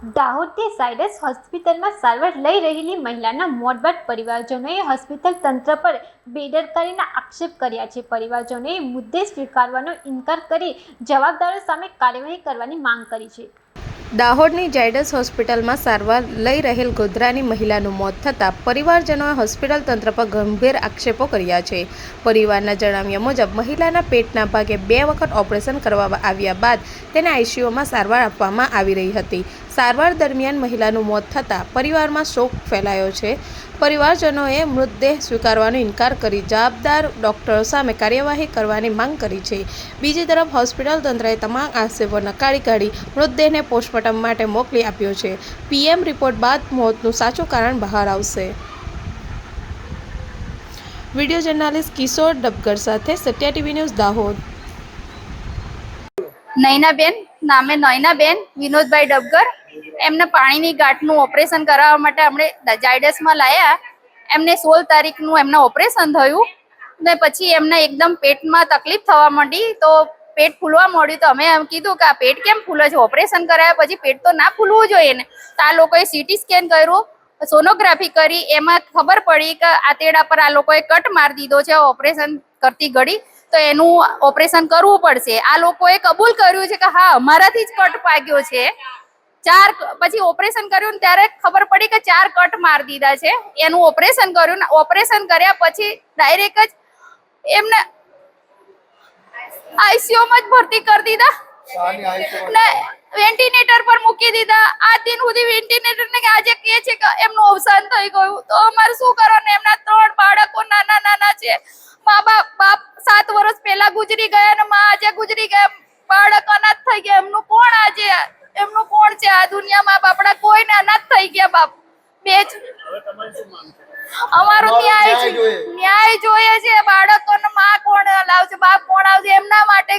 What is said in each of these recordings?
દાહોદની ઝાયડસ હોસ્પિટલમાં સારવાર લઈ રહેલી મહિલાના મોત બાદ પરિવારજનોએ હોસ્પિટલ તંત્ર પર બેદરકારીના આક્ષેપ કર્યા છે। પરિવારજનોએ મુદ્દે સ્વીકારવાનો ઇનકાર કરી જવાબદારો સામે કાર્યવાહી કરવાની માંગ કરી છે। દાહોદની ઝાયડસ હોસ્પિટલમાં સારવાર લઈ રહેલ ગોધરાની મહિલાનું મોત થતાં પરિવારજનોએ હોસ્પિટલ તંત્ર પર ગંભીર આક્ષેપો કર્યા છે। પરિવારના જણાવ્યા મુજબ મહિલાના પેટના ભાગે 2 વખત ઓપરેશન કરવામાં આવ્યા બાદ તેને આઈસીયુમાં સારવાર આપવામાં આવી રહી હતી। સારવાર દરમિયાન મહિલાનું મોત થતાં પરિવારમાં શોક ફેલાયો છે। પરિવારજનોએ મૃતદેહ સ્વીકારવાનો ઇનકાર કરી જવાબદાર ડોક્ટરો સામે કાર્યવાહી કરવાની માંગ કરી છે। બીજી તરફ હોસ્પિટલ તંત્રએ તમામ આક્ષેપો નકારી કાઢી મૃતદેહને પોસ્ટમોર્ટમ માટે મોકલી આપ્યો છે। પીએમ રિપોર્ટ બાદ મોતનું સાચું કારણ બહાર આવશે। વિડીયો જર્નાલિસ્ટ કિશોર ડબગર સાથે સત્યા ટીવી ન્યૂઝ દાહોદ। નયનાબેન નામે નયનાબેન વિનોદભાઈ ડબગર એમને પાણીની ગાંઠનું ઓપરેશન કરાવવા માટે આપણે ઝાયડસમાં લાયા। એમને 16 તારીખનું એમના ઓપરેશન થયું ને પછી એમને એકદમ પેટમાં તકલીફ થવા માંડી તો પેટ ફૂલવા માંડ્યું। તો અમે એમ કીધું કે આ પેટ કેમ ફૂલે છે? ઓપરેશન કરાયા પછી પેટ તો ના ફૂલવું જોઈએ ને। તો આ લોકોએ સીટી સ્કેન કર્યું, સોનોગ્રાફી કરી, એમાં ખબર પડી કે આંતરડા પર આ લોકોએ કટ મારી દીધો છે ઓપરેશન કરતી ઘડી, તો એનું ઓપરેશન કરવું પડશે। આ લોકોએ કબૂલ કર્યું છે કે હા અમારાથી જ કટ પાગ્યો છે। 4 પછી ઓપરેશન કર્યું ને ત્યારે ખબર પડી કે 4 કટ મારી દીધા છે। એનું ઓપરેશન કર્યું, ઓપરેશન કર્યા પછી ડાયરેક્ટ જ એમને આઈસીયુમાં જ ભરતી કરી દીધા ને વેન્ટિલેટર પર મૂકી દીધા। આ દિન સુધી વેન્ટિલેટર ને આજે કહે છે કે એમનું અવસાન થઈ ગયું। તો અમારે શું કરવાનું? એમના 3 બાળકો નાના નાના છે। બાપ 7 વર્ષ પહેલા ગુજરી ગયા ને માં આજે ગુજરી ગયા। બાળક અનાથ થઈ ગયા। એમનું કોણ છે આ દુનિયામાં? બાપડા કોઈને અનાથ થઈ ગયા। બાપ બે જ અમારો ન્યાય જોઈએ છે। બાળકોને માં કોણ લાવશે? બાપ કોણ આવશે એમના માટે?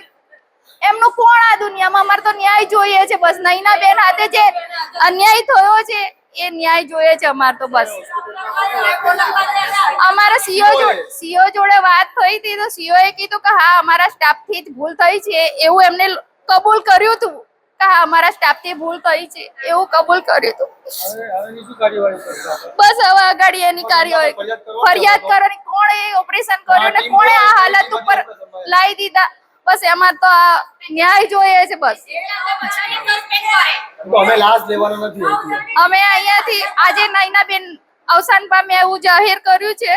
એમનું કોણ આ દુનિયામાં? અમારે તો ન્યાય જોઈએ છે બસ। નયનાબેન હાથે જે અન્યાય થયો છે એ ન્યાય જોઈએ છે અમારે તો બસ। અમારા સીઓ જોડે વાત થઈ હતી તો સીઓ એ કીધું કે હા અમારા સ્ટાફ થી જ ભૂલ થઈ છે એવું એમને કબૂલ કર્યું હતું કે હા અમારા સ્ટાફ થી ભૂલ થઈ છે એવું કબૂલ કર્યું હતું। બસ હવે આગળ એની કાર્યવાહી ફરિયાદ કરવાની। કોણે ઓપરેશન કર્યું ને કોણે આ હાલત ઉપર લાવી દીધા? બસ એમાં તો આ ન્યાય જોઈએ છે બસ। અમે અહીંયાથી આજે નયનાબેન અવસાન પામે એવું જાહેર કર્યું છે।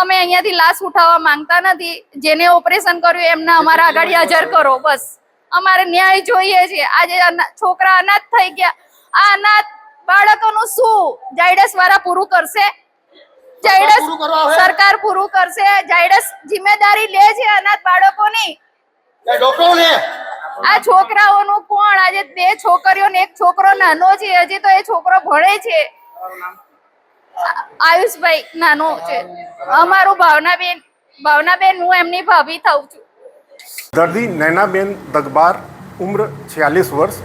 અમે અહીંયાથી લાશ ઉઠાવવા માંગતા નથી। જેને ઓપરેશન કર્યું એમને અમારા આગળ હાજર કરો બસ। અમારે ન્યાય જોઈએ છે। આજે છોકરા અનાથ થઈ ગયા। આ અનાથ બાળકોનું શું ઝાયડસ વાળા પૂરું કરશે? ઝાયડસ સરકાર પૂરું કરશે? ઝાયડસ જિમ્મેદારી લે છે અનાથ બાળકોની? આ છોકરાઓનું કોણ? આજે 2 છોકરીઓ ને 1 છોકરો નાનો છે। હજી તો એ છોકરો ભણે છે। આયુષભાઈ નાનો છે। અમારું ભાવનાબેન હું એમની ભાભી થાઉં છું। दर्दी नैनाबेन दगबार उम्र 46 वर्ष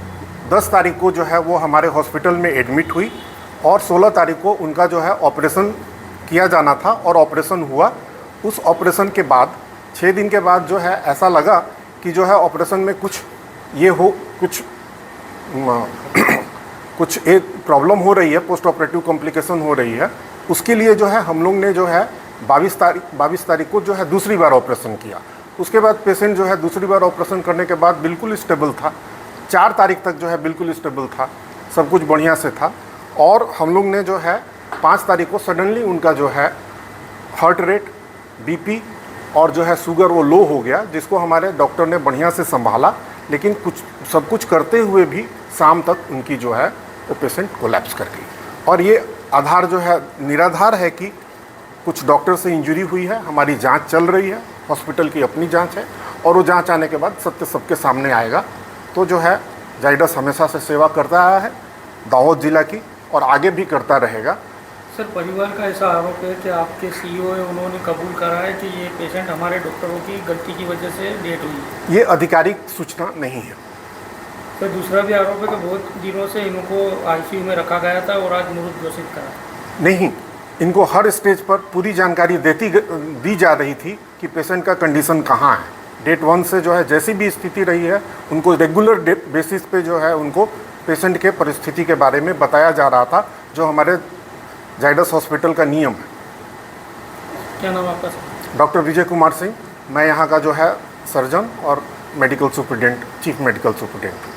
10 तारीख को जो है वो हमारे हॉस्पिटल में एडमिट हुई और 16 तारीख को उनका जो है ऑपरेशन किया जाना था और ऑपरेशन हुआ। उस ऑपरेशन के बाद 6 दिन के बाद जो है ऐसा लगा कि जो है ऑपरेशन में कुछ एक प्रॉब्लम हो रही है, पोस्ट ऑपरेटिव कॉम्प्लिकेशन हो रही है। उसके लिए जो है हम लोग ने जो है 22 तारीख को जो है दूसरी बार ऑपरेशन किया। उसके बाद पेशेंट जो है दूसरी बार ऑपरेशन करने के बाद बिल्कुल स्टेबल था। 4 तारीख तक जो है बिल्कुल स्टेबल था, सब कुछ बढ़िया से था। और हम लोग ने जो है 5 तारीख को सडनली उनका जो है हार्ट रेट, बीपी और जो है शुगर वो लो हो गया, जिसको हमारे डॉक्टर ने बढ़िया से संभाला। लेकिन सब कुछ करते हुए भी शाम तक उनकी जो है वो पेशेंट कोलैप्स कर गई। और ये आधार जो है निराधार है कि कुछ डॉक्टर से इंजरी हुई है। हमारी जांच चल रही है, हॉस्पिटल की अपनी जांच है और वो जांच आने के बाद सत्य सबके सामने आएगा। तो जो है ज़ायडस हमेशा से सेवा करता आया है दाहोद जिला की और आगे भी करता रहेगा। सर, परिवार का ऐसा आरोप है कि आपके सीईओ है उन्होंने कबूल करा है कि ये पेशेंट हमारे डॉक्टरों की गलती की वजह से डेथ हुई है। ये आधिकारिक सूचना नहीं है। सर, दूसरा भी आरोप है कि बहुत दिनों से इनको आईसीयू में रखा गया था और आज मृत घोषित करा। नहीं, इनको हर स्टेज पर पूरी जानकारी दी जा रही थी कि पेशेंट का कंडीशन कहाँ है। डेट 1 से जो है जैसी भी स्थिति रही है उनको रेगुलर बेसिस पे जो है उनको पेशेंट के परिस्थिति के बारे में बताया जा रहा था, जो हमारे जाइडस हॉस्पिटल का नियम है। क्या नाम आपका? डॉक्टर विजय कुमार सिंह, मैं यहाँ का जो है सर्जन और medical superintendent, chief medical superintendent.